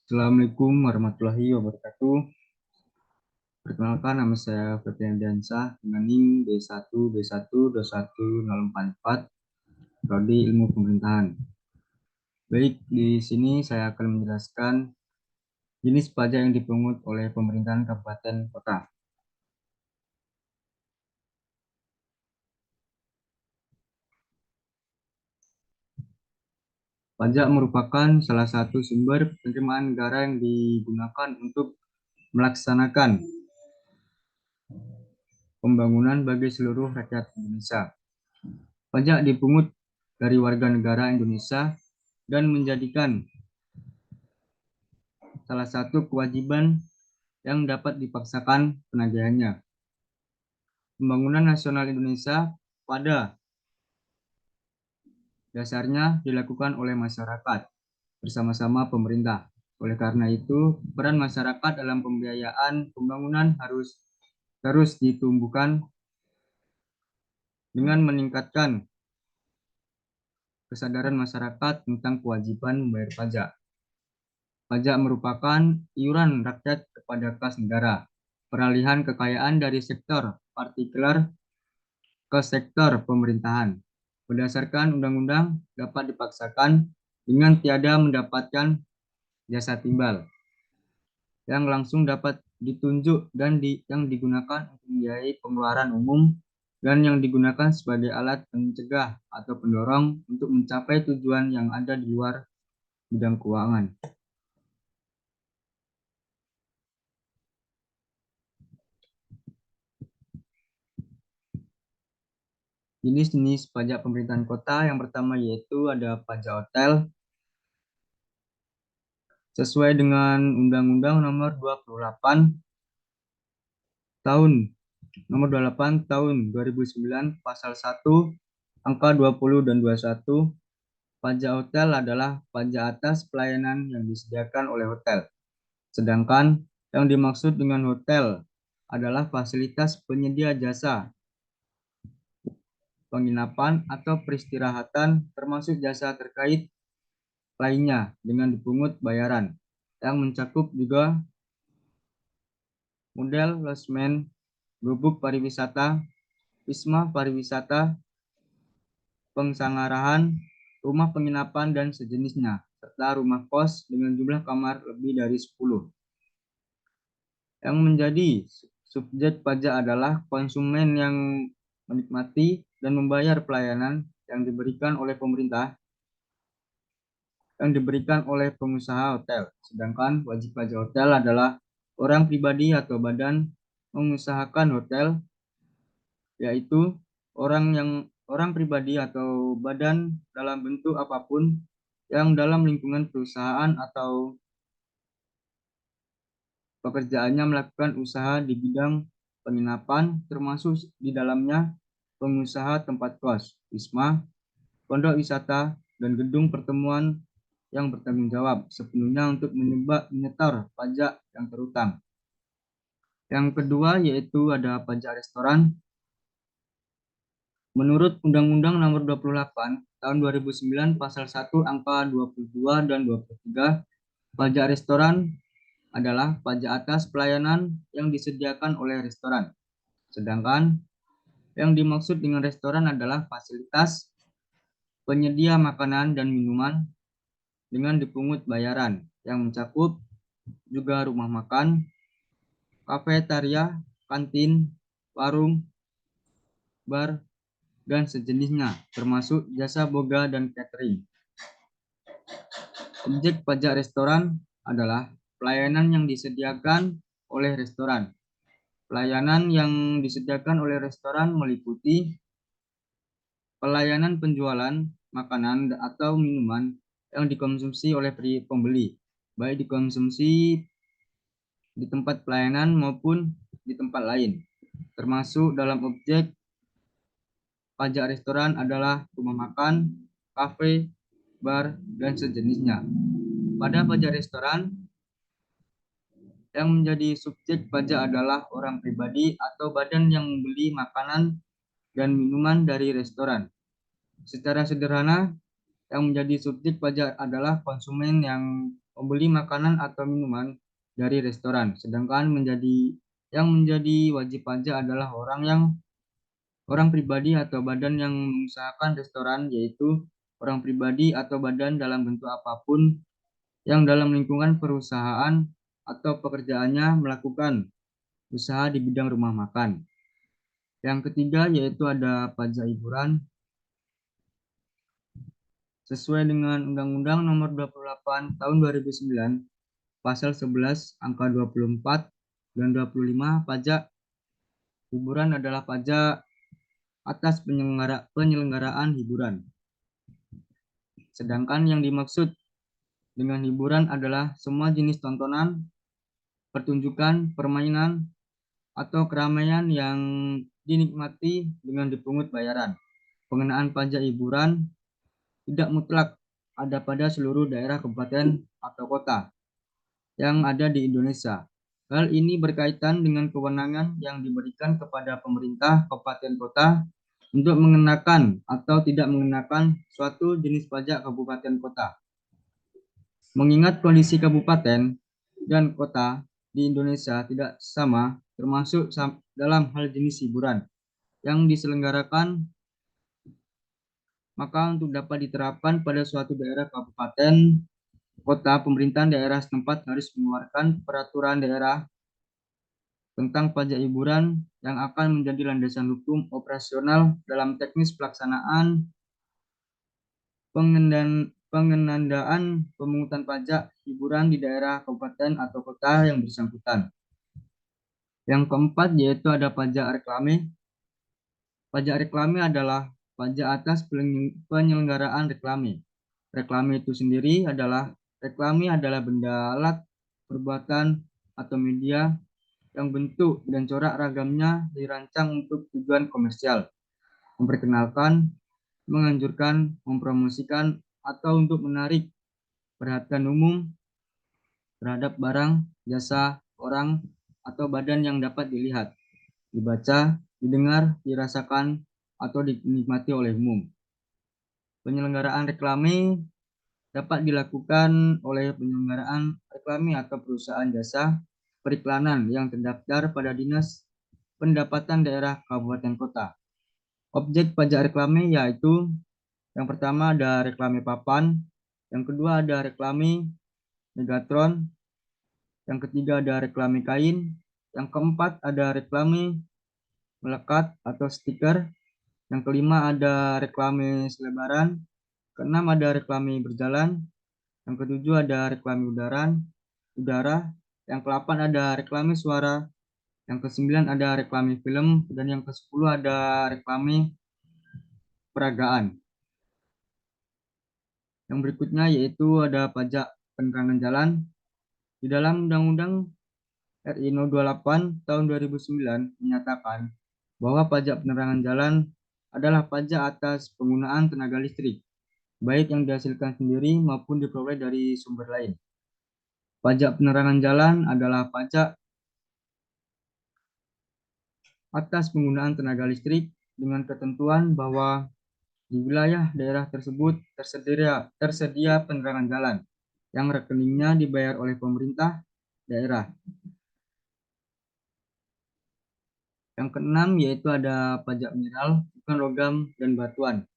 Assalamualaikum warahmatullahi wabarakatuh. Perkenalkan, nama saya Febrian Diansah dengan NIM B1B1210144, Prodi Ilmu Pemerintahan. Baik, di sini saya akan menjelaskan jenis pajak yang dipungut oleh pemerintahan kabupaten kota. Pajak merupakan salah satu sumber penerimaan negara yang digunakan untuk melaksanakan pembangunan bagi seluruh rakyat Indonesia. Pajak dipungut dari warga negara Indonesia dan menjadikan salah satu kewajiban yang dapat dipaksakan penagihannya. Pembangunan nasional Indonesia pada dasarnya dilakukan oleh masyarakat bersama-sama pemerintah. Oleh karena itu, peran masyarakat dalam pembiayaan pembangunan harus terus ditumbuhkan dengan meningkatkan kesadaran masyarakat tentang kewajiban membayar pajak. Pajak merupakan iuran rakyat kepada kas negara, peralihan kekayaan dari sektor partikular ke sektor pemerintahan. Berdasarkan undang-undang dapat dipaksakan dengan tiada mendapatkan jasa timbal yang langsung dapat ditunjuk dan yang digunakan untuk membiayai pengeluaran umum dan yang digunakan sebagai alat pencegah atau pendorong untuk mencapai tujuan yang ada di luar bidang keuangan. Jenis-jenis pajak pemerintahan kota yang pertama yaitu ada pajak hotel sesuai dengan Undang-Undang Nomor 28 tahun Nomor 28 tahun 2009 Pasal 1 Angka 20 dan 21. Pajak hotel adalah pajak atas pelayanan yang disediakan oleh hotel. Sedangkan yang dimaksud dengan hotel adalah fasilitas penyedia jasa penginapan atau peristirahatan termasuk jasa terkait lainnya dengan dipungut bayaran yang mencakup juga model losmen, gubuk pariwisata, wisma pariwisata, pengsangarahan, rumah penginapan dan sejenisnya, serta rumah kos dengan jumlah kamar lebih dari 10. Yang menjadi subjek pajak adalah konsumen yang menikmati dan membayar pelayanan yang diberikan oleh pemerintah yang diberikan oleh pengusaha hotel. Sedangkan wajib pajak hotel adalah orang pribadi atau badan mengusahakan hotel, yaitu orang pribadi atau badan dalam bentuk apapun yang dalam lingkungan perusahaan atau pekerjaannya melakukan usaha di bidang penginapan, termasuk di dalamnya pengusaha tempat kos, wisma, pondok wisata, dan gedung pertemuan yang bertanggung jawab sepenuhnya untuk menyetor pajak yang terutang. Yang kedua yaitu ada pajak restoran. Menurut Undang-Undang Nomor 28 Tahun 2009 Pasal 1 Angka 22 dan 23, pajak restoran adalah pajak atas pelayanan yang disediakan oleh restoran. Sedangkan yang dimaksud dengan restoran adalah fasilitas penyedia makanan dan minuman dengan dipungut bayaran yang mencakup juga rumah makan, kafetaria, kantin, warung, bar, dan sejenisnya, termasuk jasa boga dan catering. Objek pajak restoran adalah pelayanan yang disediakan oleh restoran. Pelayanan yang disediakan oleh restoran meliputi pelayanan penjualan makanan atau minuman yang dikonsumsi oleh pembeli, baik dikonsumsi di tempat pelayanan maupun di tempat lain. Termasuk dalam objek pajak restoran adalah rumah makan, kafe, bar, dan sejenisnya. Pada pajak restoran, yang menjadi subjek pajak adalah orang pribadi atau badan yang membeli makanan dan minuman dari restoran. Secara sederhana, yang menjadi subjek pajak adalah konsumen yang membeli makanan atau minuman dari restoran. Sedangkan yang menjadi wajib pajak adalah orang pribadi atau badan yang mengusahakan restoran, yaitu orang pribadi atau badan dalam bentuk apapun yang dalam lingkungan perusahaan atau pekerjaannya melakukan usaha di bidang rumah makan. Yang ketiga yaitu ada pajak hiburan. Sesuai dengan Undang-Undang Nomor 28 Tahun 2009, Pasal 11 Angka 24 dan 25, pajak hiburan adalah pajak atas penyelenggaraan hiburan. Sedangkan yang dimaksud dengan hiburan adalah semua jenis tontonan, pertunjukan, permainan, atau keramaian yang dinikmati dengan dipungut bayaran. Pengenaan pajak hiburan tidak mutlak ada pada seluruh daerah, kabupaten, atau kota yang ada di Indonesia. Hal ini berkaitan dengan kewenangan yang diberikan kepada pemerintah kabupaten kota untuk mengenakan atau tidak mengenakan suatu jenis pajak kabupaten kota. Mengingat kondisi kabupaten dan kota di Indonesia tidak sama, termasuk dalam hal jenis hiburan yang diselenggarakan, maka untuk dapat diterapkan pada suatu daerah, kabupaten, kota, pemerintahan daerah setempat harus mengeluarkan peraturan daerah tentang pajak hiburan yang akan menjadi landasan hukum operasional dalam teknis pelaksanaan pengenandaan pemungutan pajak hiburan di daerah, kabupaten, atau kota yang bersangkutan. Yang keempat yaitu ada pajak reklame. Pajak reklame adalah pajak atas penyelenggaraan reklame. Reklame itu sendiri adalah benda alat, perbuatan, atau media yang bentuk dan corak ragamnya dirancang untuk tujuan komersial, memperkenalkan, menganjurkan, mempromosikan, atau untuk menarik perhatian umum terhadap barang, jasa, orang, atau badan yang dapat dilihat, dibaca, didengar, dirasakan, atau dinikmati oleh umum. Penyelenggaraan reklame dapat dilakukan oleh penyelenggaraan reklame atau perusahaan jasa periklanan yang terdaftar pada Dinas Pendapatan Daerah Kabupaten Kota. Objek pajak reklame yaitu yang pertama ada reklame papan, yang kedua ada reklame megatron, yang ketiga ada reklame kain, yang keempat ada reklame melekat atau stiker, yang kelima ada reklame selebaran, keenam ada reklame berjalan, yang ketujuh ada reklame udara, yang ke-8 ada reklame suara, yang ke-9 ada reklame film, dan yang ke-10 ada reklame peragaan. Yang berikutnya yaitu ada pajak penerangan jalan. Di dalam Undang-Undang RI No. 28 tahun 2009 menyatakan bahwa pajak penerangan jalan adalah pajak atas penggunaan tenaga listrik, baik yang dihasilkan sendiri maupun diperoleh dari sumber lain. Pajak penerangan jalan adalah pajak atas penggunaan tenaga listrik dengan ketentuan bahwa di wilayah daerah tersebut tersedia penerangan jalan yang rekeningnya dibayar oleh pemerintah daerah. Yang keenam yaitu ada pajak mineral, bukan logam dan batuan.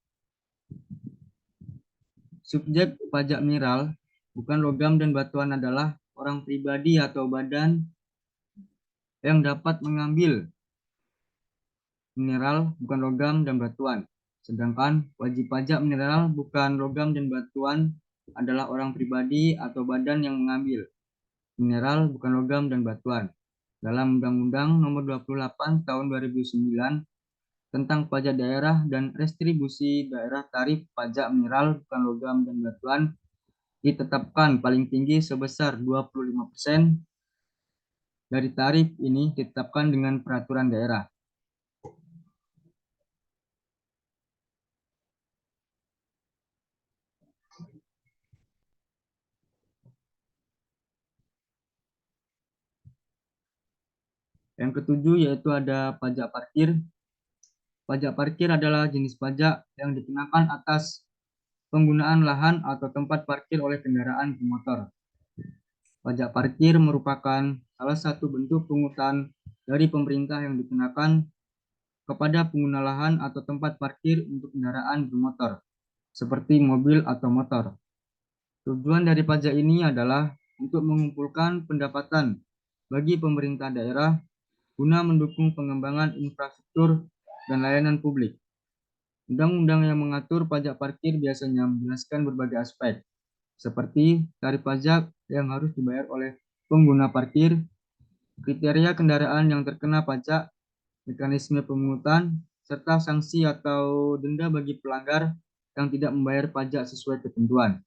Subjek pajak mineral, bukan logam dan batuan adalah orang pribadi atau badan yang dapat mengambil mineral, bukan logam dan batuan. Sedangkan wajib pajak mineral, bukan logam dan batuan adalah orang pribadi atau badan yang mengambil mineral, bukan logam dan batuan. Dalam Undang-Undang Nomor 28 Tahun 2009 tentang pajak daerah dan restribusi daerah, tarif pajak mineral, bukan logam dan batuan ditetapkan paling tinggi sebesar 25% dari tarif ini ditetapkan dengan peraturan daerah. Yang ketujuh yaitu ada pajak parkir. Pajak parkir adalah jenis pajak yang dikenakan atas penggunaan lahan atau tempat parkir oleh kendaraan bermotor Pajak parkir merupakan salah satu bentuk pungutan dari pemerintah yang dikenakan kepada pengguna lahan atau tempat parkir untuk kendaraan bermotor, seperti mobil atau motor. Tujuan dari pajak ini adalah untuk mengumpulkan pendapatan bagi pemerintah daerah guna mendukung pengembangan infrastruktur dan layanan publik. Undang-undang yang mengatur pajak parkir biasanya menjelaskan berbagai aspek, seperti tarif pajak yang harus dibayar oleh pengguna parkir, kriteria kendaraan yang terkena pajak, mekanisme pemungutan, serta sanksi atau denda bagi pelanggar yang tidak membayar pajak sesuai ketentuan.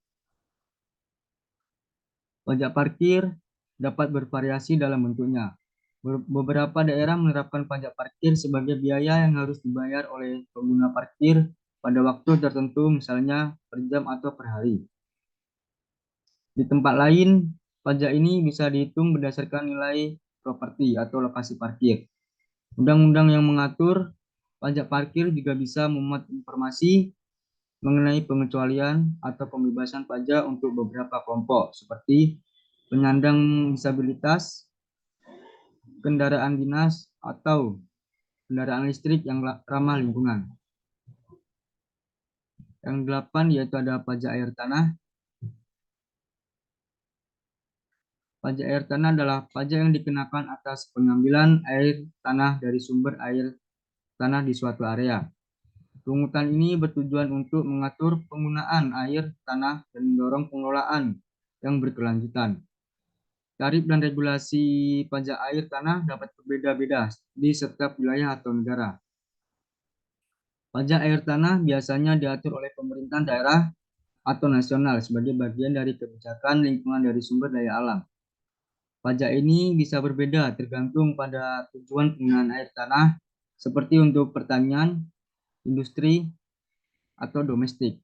Pajak parkir dapat bervariasi dalam bentuknya. Beberapa daerah menerapkan pajak parkir sebagai biaya yang harus dibayar oleh pengguna parkir pada waktu tertentu, misalnya per jam atau per hari. Di tempat lain, pajak ini bisa dihitung berdasarkan nilai properti atau lokasi parkir. Undang-undang yang mengatur pajak parkir juga bisa memuat informasi mengenai pengecualian atau pembebasan pajak untuk beberapa kelompok seperti penyandang disabilitas, kendaraan dinas, atau kendaraan listrik yang ramah lingkungan. Yang 8 yaitu ada pajak air tanah. Pajak air tanah adalah pajak yang dikenakan atas pengambilan air tanah dari sumber air tanah di suatu area. Pungutan ini bertujuan untuk mengatur penggunaan air tanah dan mendorong pengelolaan yang berkelanjutan. Tarif dan regulasi pajak air tanah dapat berbeda-beda di setiap wilayah atau negara. Pajak air tanah biasanya diatur oleh pemerintah daerah atau nasional sebagai bagian dari kebijakan lingkungan dari sumber daya alam. Pajak ini bisa berbeda tergantung pada tujuan penggunaan air tanah, seperti untuk pertanian, industri, atau domestik.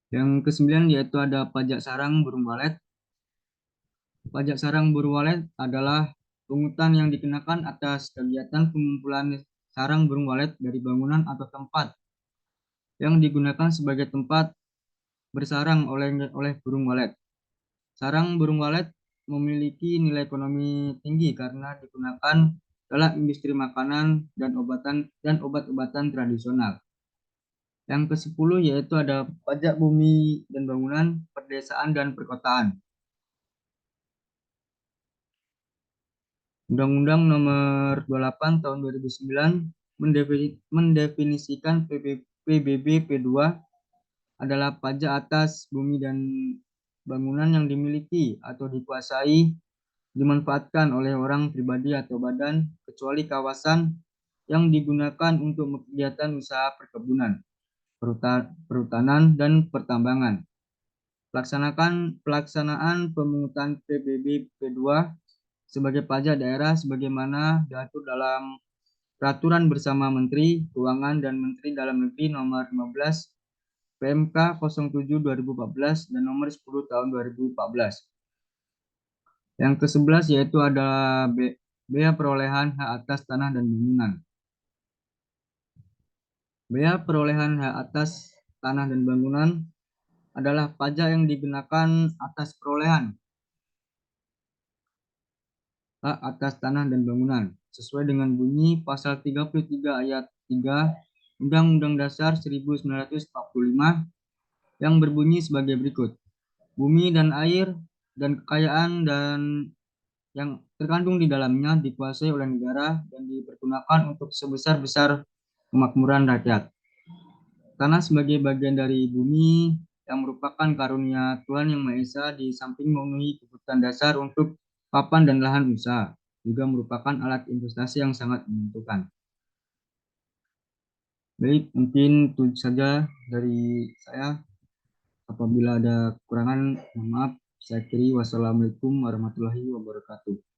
Yang kesembilan yaitu ada pajak sarang burung walet. Pajak sarang burung walet adalah pungutan yang dikenakan atas kegiatan pengumpulan sarang burung walet dari bangunan atau tempat yang digunakan sebagai tempat bersarang oleh burung walet. Sarang burung walet memiliki nilai ekonomi tinggi karena digunakan dalam industri makanan dan obat-obatan tradisional. Yang ke-10 yaitu ada pajak bumi dan bangunan, pedesaan dan perkotaan. Undang-Undang Nomor 28 Tahun 2009 mendefinisikan PBB P2 adalah pajak atas bumi dan bangunan yang dimiliki atau dikuasai, dimanfaatkan oleh orang pribadi atau badan, kecuali kawasan yang digunakan untuk kegiatan usaha perkebunan, perhutanan, dan pertambangan. Pelaksanaan pemungutan PBB P2 sebagai pajak daerah sebagaimana diatur dalam Peraturan Bersama Menteri Keuangan dan Menteri Dalam Negeri Nomor 15 PMK 07 2014 dan Nomor 10 Tahun 2014. Yang ke-11 yaitu ada bea perolehan hak atas tanah dan bangunan. Bea perolehan hak atas tanah dan bangunan adalah pajak yang digunakan atas perolehan hak atas tanah dan bangunan sesuai dengan bunyi pasal 33 ayat 3 Undang-Undang Dasar 1945 yang berbunyi sebagai berikut. Bumi dan air dan kekayaan dan yang terkandung di dalamnya dikuasai oleh negara dan dipergunakan untuk sebesar-besar kemakmuran rakyat. Tanah sebagai bagian dari bumi yang merupakan karunia Tuhan Yang Maha Esa di samping memenuhi kebutuhan dasar untuk papan dan lahan usaha, juga merupakan alat investasi yang sangat menentukan. Baik, mungkin itu saja dari saya. Apabila ada kekurangan, mohon maaf. Saya akhiri. Wassalamualaikum warahmatullahi wabarakatuh.